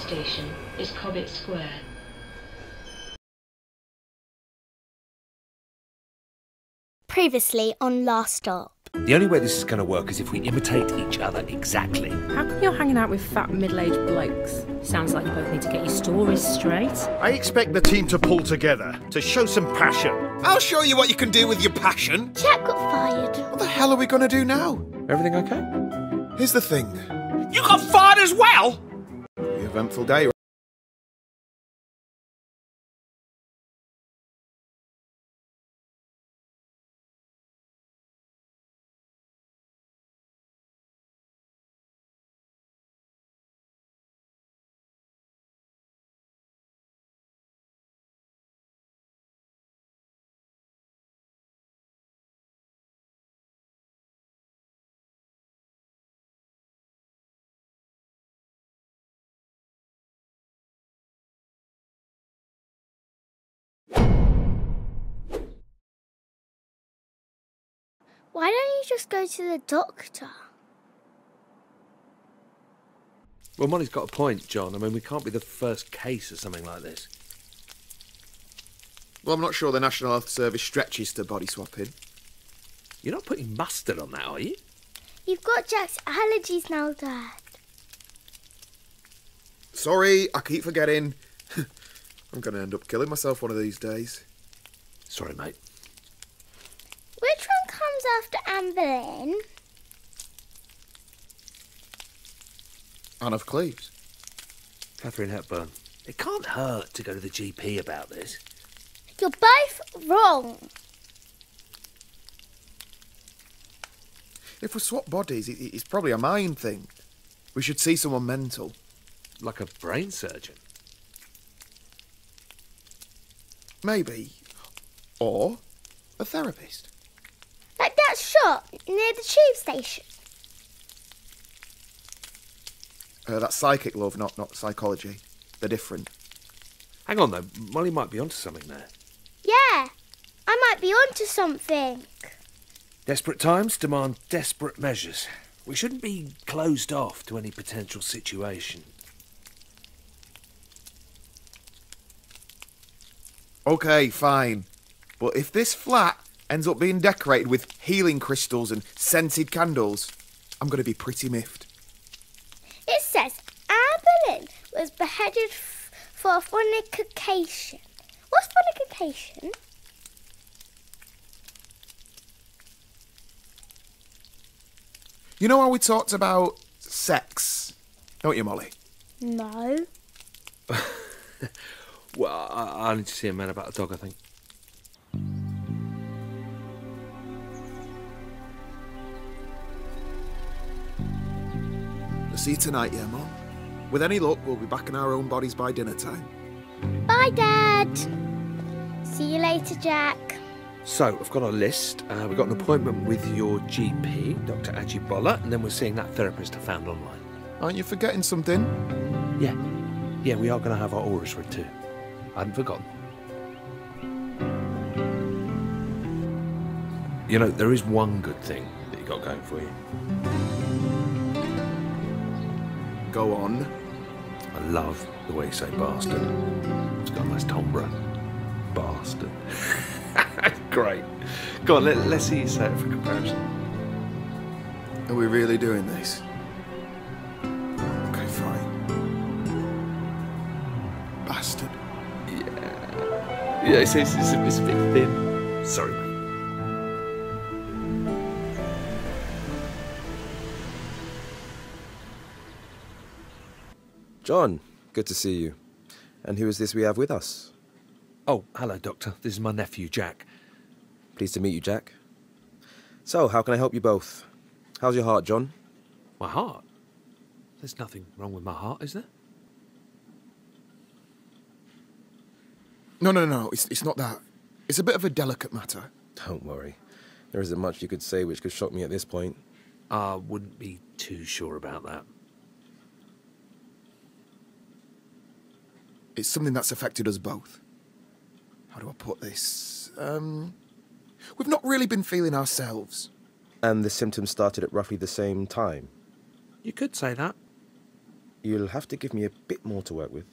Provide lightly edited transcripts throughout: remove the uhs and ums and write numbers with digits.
station is Cobbett Square. Previously on Last Stop. The only way this is going to work is if we imitate each other exactly. How come you're hanging out with fat middle-aged blokes? Sounds like you both need to get your stories straight. I expect the team to pull together, to show some passion. I'll show you what you can do with your passion. Jack got fired. What the hell are we going to do now? Everything okay? Here's the thing. You got fired as well? The eventful day. Why don't you just go to the doctor? Well, Molly's got a point, John. I mean, we can't be the first case of something like this. Well, I'm not sure the National Health Service stretches to body swapping. You're not putting mustard on that, are you? You've got Jack's allergies now, Dad. Sorry, I keep forgetting. I'm going to end up killing myself one of these days. Sorry, mate. Which one comes after Anne Boleyn? Anne of Cleves. Catherine Hepburn. It can't hurt to go to the GP about this. You're both wrong. If we swap bodies, it's probably a mind thing. We should see someone mental. Like a brain surgeon. Maybe. Or a therapist. Like that shop near the tube station. That's psychic, love, not psychology. They're different. Hang on, though. Molly might be onto something there. Yeah, I might be onto something. Desperate times demand desperate measures. We shouldn't be closed off to any potential situation. Okay, fine. But if this flat ends up being decorated with healing crystals and scented candles, I'm going to be pretty miffed. It says Anne Boleyn was beheaded for fornication. What's fornication? You know how we talked about sex, don't you, Molly? No. Well, I need to see a man about a dog, I think. I'll see you tonight, yeah, Mum? With any luck, we'll be back in our own bodies by dinner time. Bye, Dad. See you later, Jack. So, I've got a list. We've got an appointment with your GP, Dr. Ajibola, and then we're seeing that therapist I found online. Aren't you forgetting something? Yeah, we are going to have our auras read too. I hadn't forgotten. You know, there is one good thing that you got going for you. Go on. I love the way you say bastard. It's got a nice timbre. Bastard. Great. Go on, let's see you say it for comparison. Are we really doing this? Okay, fine. Bastard. Yeah, it's a bit thin. Sorry, mate. John, good to see you. And who is this we have with us? Oh, hello, Doctor. This is my nephew, Jack. Pleased to meet you, Jack. So, how can I help you both? How's your heart, John? My heart? There's nothing wrong with my heart, is there? No, it's not that. It's a bit of a delicate matter. Don't worry. There isn't much you could say which could shock me at this point. I wouldn't be too sure about that. It's something that's affected us both. How do I put this? We've not really been feeling ourselves. And the symptoms started at roughly the same time? You could say that. You'll have to give me a bit more to work with.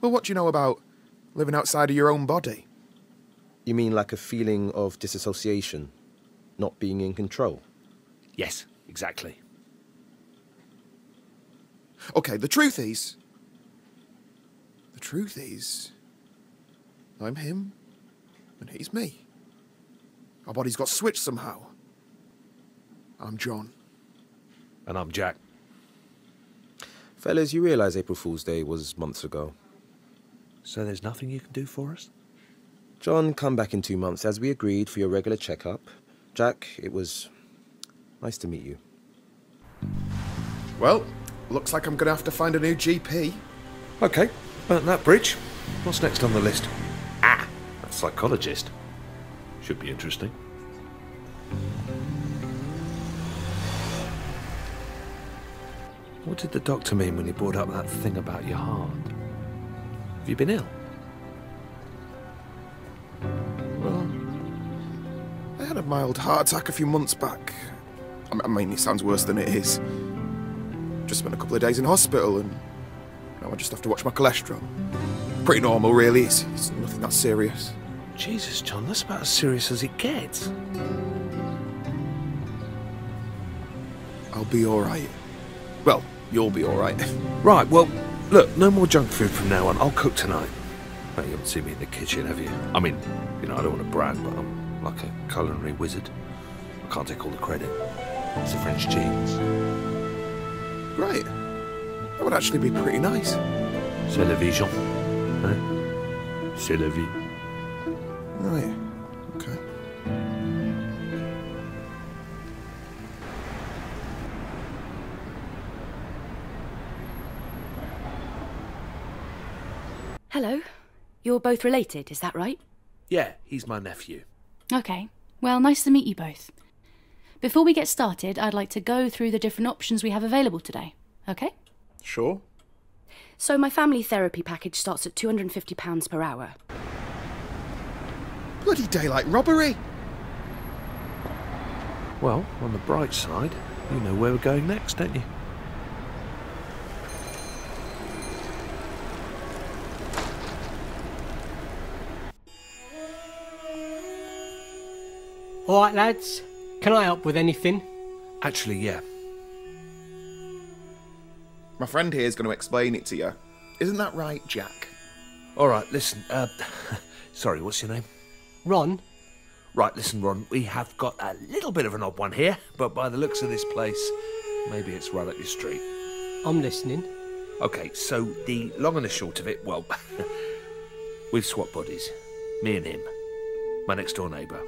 Well, what do you know about living outside of your own body? You mean like a feeling of disassociation, not being in control? Yes, exactly. Okay, the truth is, I'm him, and he's me. Our bodies got switched somehow. I'm John. And I'm Jack. Fellas, you realise April Fool's Day was months ago. So there's nothing you can do for us? John, come back in 2 months as we agreed for your regular checkup. Jack, it was nice to meet you. Well, looks like I'm gonna have to find a new GP. Okay, burnt that bridge. What's next on the list? Ah, a psychologist. Should be interesting. What did the doctor mean when he brought up that thing about your heart? Have you been ill? Well, I had a mild heart attack a few months back. I mean, it sounds worse than it is. Just spent a couple of days in hospital and now I just have to watch my cholesterol. Pretty normal, really. It's nothing that serious. Jesus, John, that's about as serious as it gets. I'll be alright. Well, you'll be alright. Right, well, look, no more junk food from now on. I'll cook tonight. Well, you haven't seen me in the kitchen, have you? I mean, you know, I don't want to brag, but I'm like a culinary wizard. I can't take all the credit. It's the French cheese. Right. That would actually be pretty nice. C'est la vie, Jean. Hein? C'est la vie. Right. Okay. Hello. You're both related, is that right? Yeah, he's my nephew. Okay. Well, nice to meet you both. Before we get started, I'd like to go through the different options we have available today. Okay? Sure. So my family therapy package starts at £250 per hour. Bloody daylight robbery! Well, on the bright side, you know where we're going next, don't you? All right, lads. Can I help with anything? Actually, yeah. My friend here is going to explain it to you. Isn't that right, Jack? All right, listen, sorry, what's your name? Ron? Right, listen, Ron, we have got a little bit of an odd one here, but by the looks of this place, maybe it's right up your street. I'm listening. Okay, so the long and the short of it, well, we've swapped bodies. Me and him. My next door neighbour.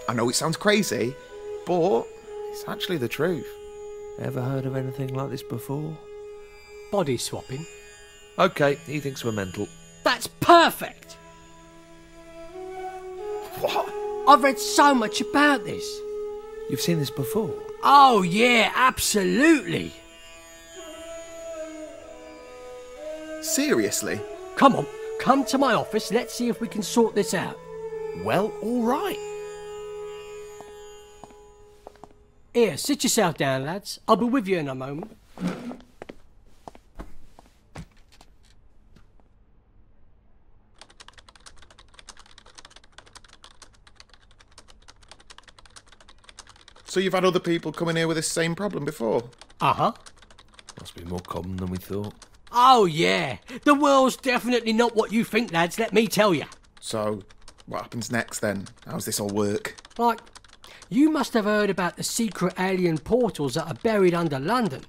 I know it sounds crazy, but it's actually the truth. Ever heard of anything like this before? Body swapping? Okay, he thinks we're mental. That's perfect! What? I've read so much about this. You've seen this before? Oh, yeah, absolutely. Seriously? Come on, come to my office. Let's see if we can sort this out. Well, all right. Here, sit yourself down, lads. I'll be with you in a moment. So you've had other people come in here with this same problem before? Uh-huh. Must be more common than we thought. Oh, yeah. The world's definitely not what you think, lads, let me tell you. So, what happens next then? How's this all work? Like, you must have heard about the secret alien portals that are buried under London.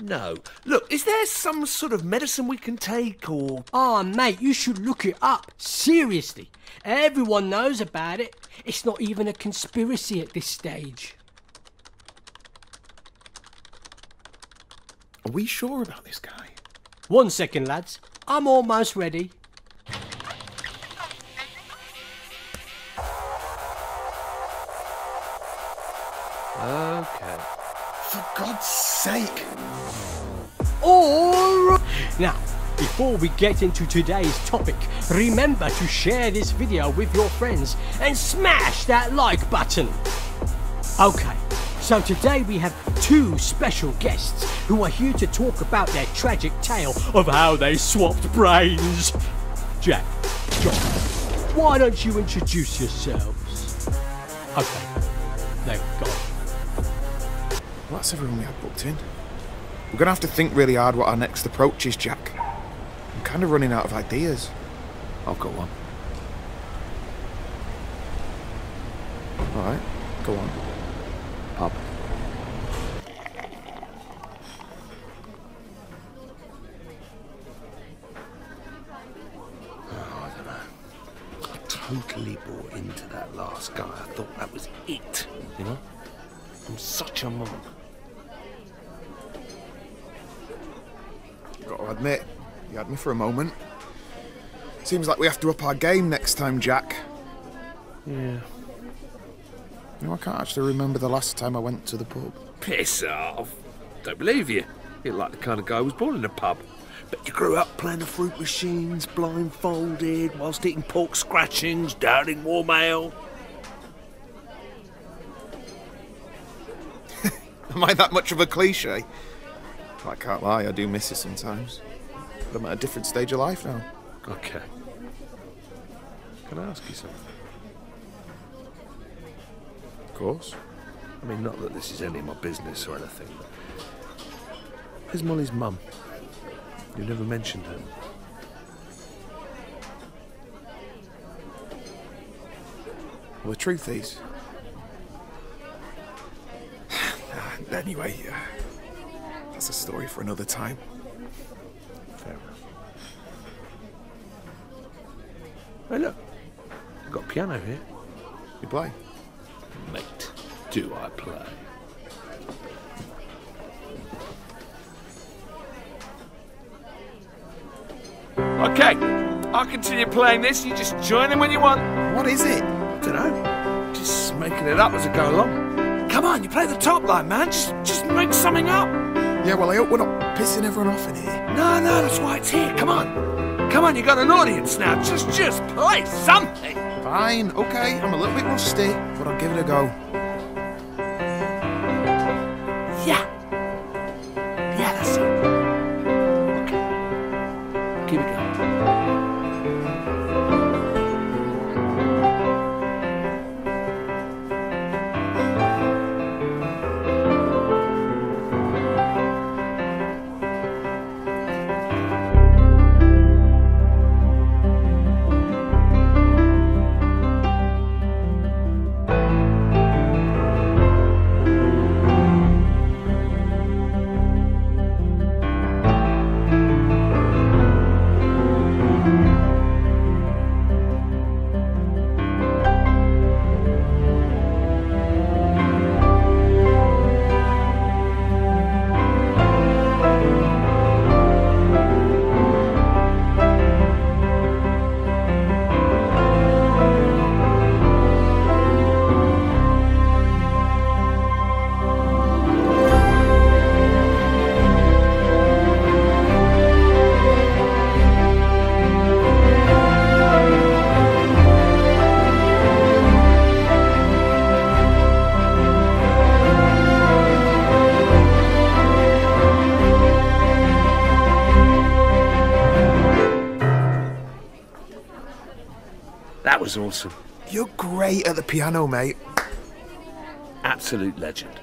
No. Look, is there some sort of medicine we can take, or... Oh, mate, you should look it up. Seriously. Everyone knows about it. It's not even a conspiracy at this stage. Are we sure about this guy? 1 second, lads. I'm almost ready. Okay. For God's sake! All right. Now, Before we get into today's topic, remember to share this video with your friends and smash that like button. Okay, so today we have two special guests who are here to talk about their tragic tale of how they swapped brains. Jack, John, why don't you introduce yourselves? Okay, they've gone. Well, that's everyone we had booked in. We're gonna have to think really hard what our next approach is, Jack. I'm kind of running out of ideas. I've got one. Alright, go on. Pub. I don't know. I totally bought into that last guy. I thought that was it, you know? I'm such a monk. Got to admit, you had me for a moment. Seems like we have to up our game next time, Jack. Yeah. You know, I can't actually remember the last time I went to the pub. Piss off. Don't believe you. You're like the kind of guy who was born in a pub. But you grew up playing the fruit machines, blindfolded, whilst eating pork scratchings, downing warm ale. Am I that much of a cliche? I can't lie, I do miss it sometimes. But I'm at a different stage of life now. Okay. Can I ask you something? Of course. I mean, not that this is any of my business or anything. Where's Molly's mum? You never mentioned her. Well, the truth is... Anyway, that's a story for another time. Fair enough. Hey, look. I've got a piano here. You play? Mate, do I play? Okay, I'll continue playing this. You just join in when you want. What is it? I don't know. Just making it up as I go along. Come on, you play the top line, man. Just make something up. Yeah, well, I hope we're not pissing everyone off in here. No, that's why it's here. Come on. Come on, you got an audience now. Just play something. Fine, okay. I'm a little bit rusty, but I'll give it a go. Yeah. Yeah, that's it. Okay. Keep it going. That was awesome. You're great at the piano, mate. Absolute legend.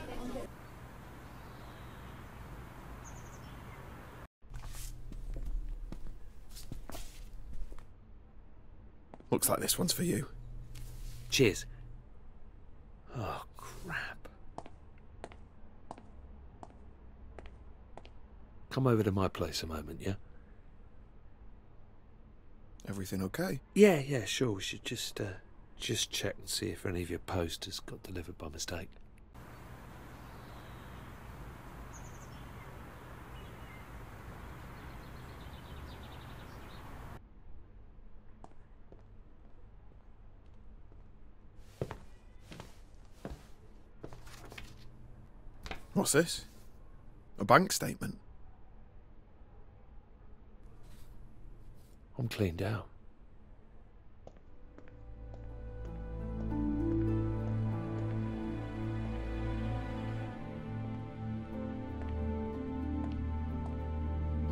Looks like this one's for you. Cheers. Oh, crap. Come over to my place a moment, yeah? Everything okay? Yeah, sure. We should just check and see if any of your posters got delivered by mistake. What's this? A bank statement? I'm cleaned out.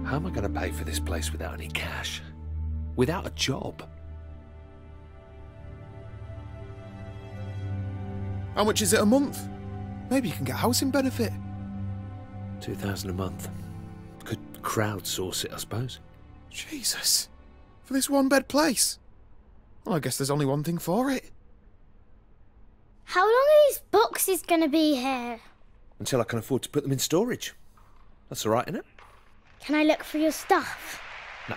How am I going to pay for this place without any cash? Without a job? How much is it a month? Maybe you can get housing benefit. 2,000 a month. Could crowdsource it, I suppose. Jesus. For this one-bed place? Well, I guess there's only one thing for it. How long are these boxes going to be here? Until I can afford to put them in storage. That's all right, isn't it? Can I look for your stuff? No.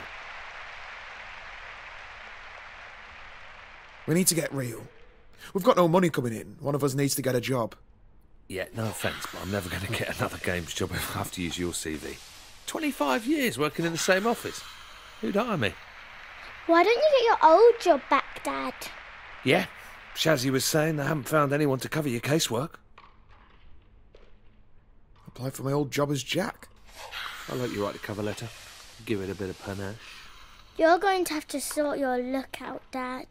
We need to get real. We've got no money coming in. One of us needs to get a job. Yeah, no offence, but I'm never going to get another games job if I have to use your CV. 25 years working in the same office. Who'd hire me? Why don't you get your old job back, Dad? Yeah, Shazzy was saying they haven't found anyone to cover your casework. Apply for my old job as Jack. I'll let you write the cover letter. Give it a bit of panache. You're going to have to sort your look out, Dad.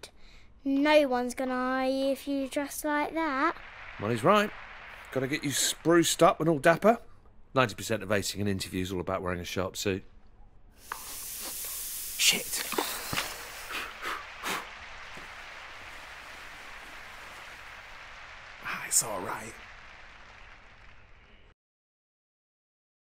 No one's going to hire you if you dress like that. Well, he's right. Got to get you spruced up and all dapper. 90% of acing an interview is all about wearing a sharp suit. Shit. It's all right.